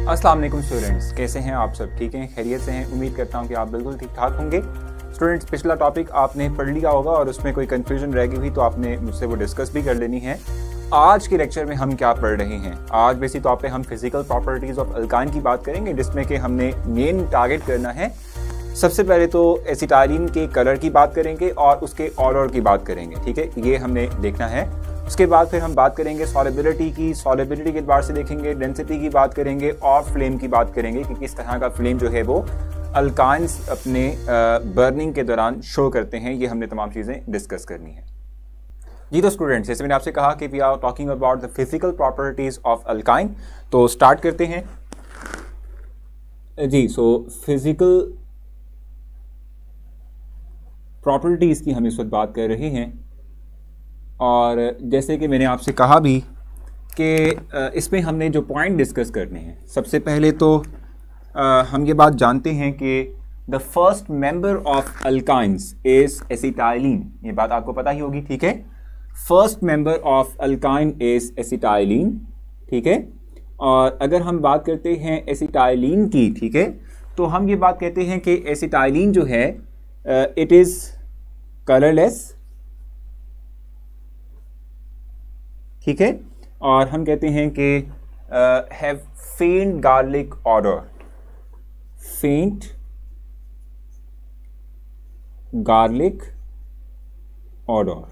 अस्सलाम वालेकुम स्टूडेंट्स, कैसे हैं आप सब? ठीक हैं, खैरियत से हैं? उम्मीद करता हूं कि आप बिल्कुल ठीक ठाक होंगे। स्टूडेंट्स, पिछला टॉपिक आपने पढ़ लिया होगा और उसमें कोई कंफ्यूजन रह गई हुई तो आपने मुझसे वो डिस्कस भी कर लेनी है। आज के लेक्चर में हम क्या पढ़ रहे हैं? आज बेसिक तौर पे हम फिजिकल प्रॉपर्टीज़ ऑफ अल्काइन की बात करेंगे, जिसमें कि हमने मेन टारगेट करना है। सबसे पहले तो एसिटाइलिन के कलर की बात करेंगे और उसके ऑर्डर की बात करेंगे, ठीक है, ये हमने देखना है। उसके बाद फिर हम बात करेंगे सॉलिबिलिटी की, सॉलिबिलिटी के एतबार से देखेंगे, डेंसिटी की बात करेंगे और फ्लेम की बात करेंगे कि किस तरह का फ्लेम जो है वो अल्काइंस अपने बर्निंग के दौरान शो करते हैं। ये हमने तमाम चीज़ें डिस्कस करनी है। जी तो स्टूडेंट्स, जैसे मैंने आपसे कहा कि we are talking about the physical properties of alkyne, तो स्टार्ट करते हैं जी। सो फिजिकल प्रॉपर्टीज़ की हम इस वक्त बात कर रहे हैं और जैसे कि मैंने आपसे कहा भी कि इसमें हमने जो पॉइंट डिस्कस करने हैं, सबसे पहले तो हम ये बात जानते हैं कि the first member of alkynes is acetylene. ये बात आपको पता ही होगी, ठीक है। First member of alkyne is acetylene, ठीक है। और अगर हम बात करते हैं एसिटाइलिन की, ठीक है, तो हम ये बात कहते हैं कि एसिटाइलिन जो है इट इज़ कलरलेस, ठीक है, और हम कहते हैं कि हैव फेंट गार्लिक ऑडर, फेंट गार्लिक ऑडर।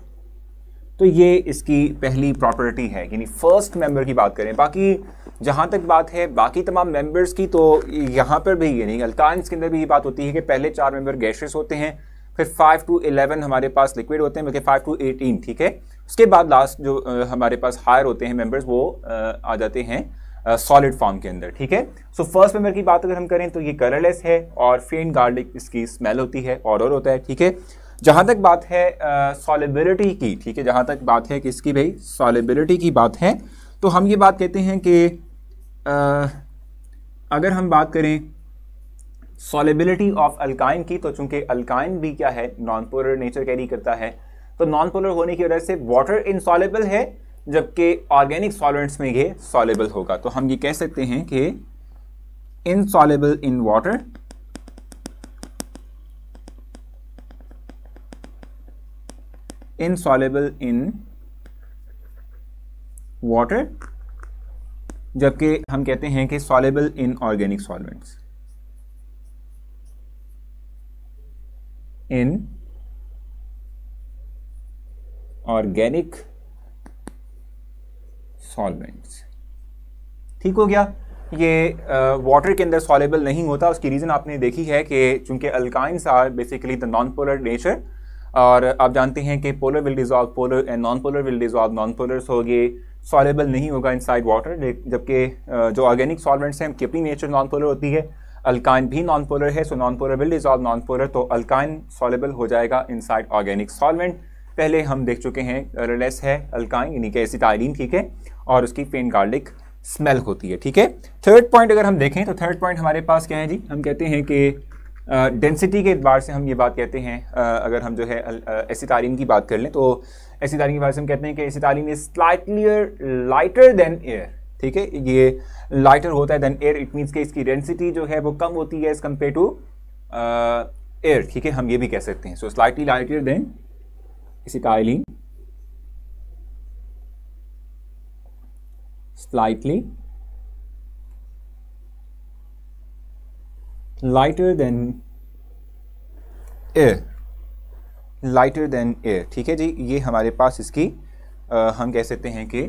तो ये इसकी पहली प्रॉपर्टी है, यानी फर्स्ट मेंबर की बात करें। बाकी जहाँ तक बात है बाकी तमाम मेंबर्स की, तो यहाँ पर भी यानी अल्काइंस के अंदर भी ये बात होती है कि पहले 4 मेंबर गैसेस होते हैं, फिर 5 to 11 हमारे पास लिक्विड होते हैं, बल्कि 5 to 18, ठीक है। उसके बाद लास्ट जो हमारे पास हायर होते हैं मेंबर्स, वो आ जाते हैं सॉलिड फॉर्म के अंदर, ठीक है। सो फर्स्ट मेंबर की बात अगर हम करें तो ये कलरलेस है और फेंट गार्लिक इसकी स्मेल होती है, ऑडर होता है, ठीक है। जहाँ तक बात है सॉलिबिलिटी की, ठीक है, जहाँ तक बात है किसकी भाई, सॉलिबिलिटी की बात है, तो हम ये बात कहते हैं कि अगर हम बात करें सॉलिबिलिटी ऑफ अल्काइन की, तो चूंकि अल्काइन भी क्या है, नॉन पोलर नेचर कैरी करता है, तो नॉन पोलर होने की वजह से वाटर इनसॉल्युबल है, जबकि ऑर्गेनिक सॉल्वेंट्स में ये सॉल्युबल होगा। तो हम ये कह सकते हैं कि insoluble in water, insoluble in water, जबकि हम कहते हैं कि soluble in organic solvents, in organic solvents, ठीक हो गया। ये वाटर के अंदर सॉल्युबल नहीं होता। उसकी रीज़न आपने देखी है कि चूंकि alkynes are basically the non polar nature, और आप जानते हैं कि polar will dissolve polar and non polar will dissolve non polar, so ये सॉल्युबल नहीं होगा इनसाइड वाटर। जबकि जो ऑर्गेनिक सॉल्वेंट्स हैं उनकी अपनी नेचर नॉन पोलर होती है, अल्काइन भी नॉन पोलर है, so non polar will dissolve non polar, तो अल्काइन सॉल्युबल हो जाएगा इनसाइड ऑर्गेनिक सॉल्वेंट। पहले हम देख चुके हैं कलरलेस है अल्काइन, यानी कि एसिटाइलिन, ठीक है, और उसकी फेंट गार्लिक स्मेल होती है, ठीक है। थर्ड पॉइंट अगर हम देखें तो थर्ड पॉइंट हमारे पास क्या है जी, हम कहते हैं कि डेंसिटी के एतबार से हम ये बात कहते हैं, अगर हम जो है एसिटाइलिन की बात कर लें तो एसिटाइलिन की बात से हम कहते हैं कि acetylene is slightly lighter than air, ठीक है, ये लाइटर होता है देन एयर। इट मीन्स कि इसकी डेंसिटी जो है वो कम होती है एज कम्पेयर टू एयर, ठीक है, हम ये भी कह सकते हैं। So slightly lighter than acetylene, slightly lighter than air, lighter than air, ठीक है जी। ये हमारे पास इसकी हम कह सकते हैं कि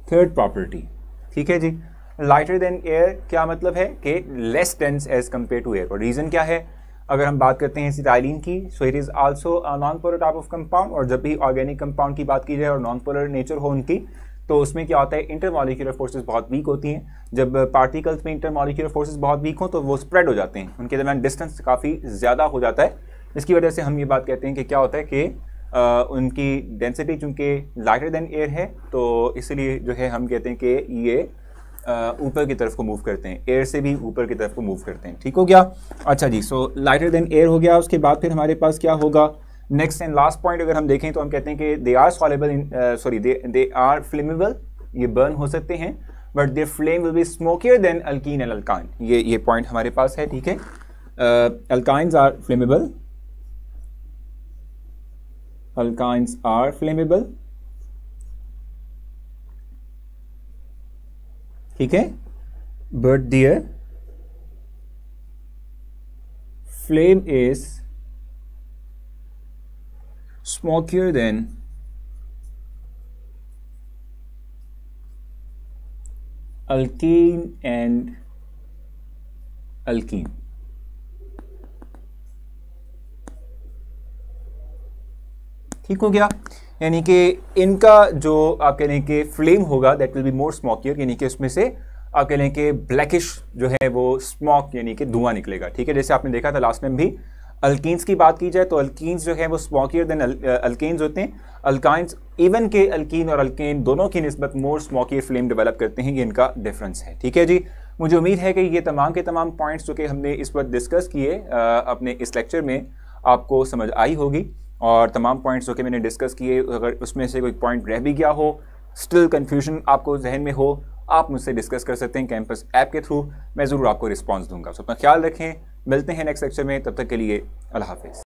थर्ड प्रॉपर्टी, ठीक है जी। लाइटर देन एयर क्या मतलब है कि less dense as compare to air. और रीज़न क्या है, अगर हम बात करते हैं एसिटाइलिन की, so it is also a non polar type of compound, और जब भी ऑर्गेनिक कंपाउंड की बात की जाए और नॉन पोलर नेचर हो उनकी, तो उसमें क्या होता है, इंटरमॉलिक्यूलर फोर्सेस बहुत वीक होती हैं। जब पार्टिकल्स में इंटरमॉलिक्यूलर फोर्सेस बहुत वीक हों तो वो स्प्रेड हो जाते हैं, उनके दरमियान डिस्टेंस काफ़ी ज़्यादा हो जाता है, जिसकी वजह से हम ये बात कहते हैं कि क्या होता है कि उनकी डेंसिटी चूँकि लाइटर देन एयर है, तो इसलिए जो है हम कहते हैं कि ये ऊपर की तरफ को मूव करते हैं, एयर से भी ऊपर की तरफ को मूव करते हैं। ठीक हो गया। अच्छा जी, सो लाइटर देन एयर हो गया। उसके बाद फिर हमारे पास क्या होगा, नेक्स्ट एंड लास्ट पॉइंट अगर हम देखें तो हम कहते हैं कि they are soluble in they are flammable, ये बर्न हो सकते हैं, but their flame will be smokier than alkene and alkyne. ये पॉइंट हमारे पास है, ठीक है। Alkynes are flammable, alkynes are flammable, ठीक है, but their flame is smokier than alkene and alkene। ठीक हो गया, यानी कि इनका जो आप कह लें कि फ्लेम होगा दैट विल बी मोर स्मोकियर, यानी कि उसमें से आप कह लें कि ब्लैकिश जो है वो स्मोक यानी कि धुआं निकलेगा, ठीक है। जैसे आपने देखा था लास्ट टाइम भी, अल्कीन्स की बात की जाए तो अल्कीन्स जो है वो स्मोकियर देन अल्केन्स होते हैं। अल्काइंस इवन के अल्कीन और अल्केन दोनों की निस्बत मोर स्मोकियर फ्लेम डेवलप करते हैं, ये इनका डिफरेंस है, ठीक है जी। मुझे उम्मीद है कि ये तमाम के तमाम पॉइंट्स जो कि हमने इस वक्त डिस्कस किए अपने इस लेक्चर में आपको समझ आई होगी, और तमाम पॉइंट्स जो कि मैंने डिस्कस किए अगर उसमें से कोई पॉइंट रह भी गया हो, स्टिल कन्फ्यूजन आपको जहन में हो, आप मुझसे डिस्कस कर सकते हैं कैंपस ऐप के थ्रू, मैं ज़रूर आपको रिस्पॉन्स दूंगा। तो अपना ख्याल रखें, मिलते हैं नेक्स्ट लेक्चर में, तब तक के लिए अल्लाह हाफिज़।